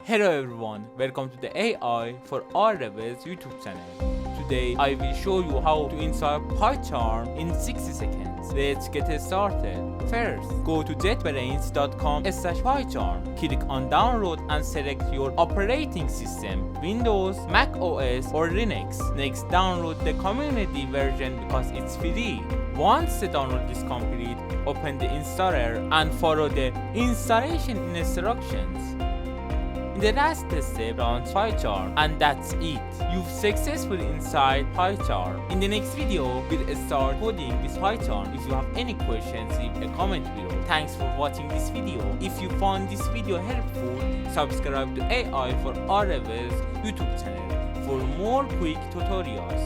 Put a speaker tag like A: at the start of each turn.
A: Hello everyone, welcome to the AI for R Rebels YouTube channel. Today I will show you how to install PyCharm in 60 seconds. Let's get started. First, go to jetbrains.com/PyCharm. Click on download and select your operating system, Windows, MacOS or Linux. Next, download the community version because it's free. Once the download is complete, open the installer and follow the installation instructions. In the last step, launch PyCharm, and that's it. You've successfully installed PyCharm. In the next video, we'll start coding with PyCharm. If you have any questions, leave a comment below. Thanks for watching this video. If you found this video helpful, subscribe to AI for R Rebels YouTube channel for more quick tutorials.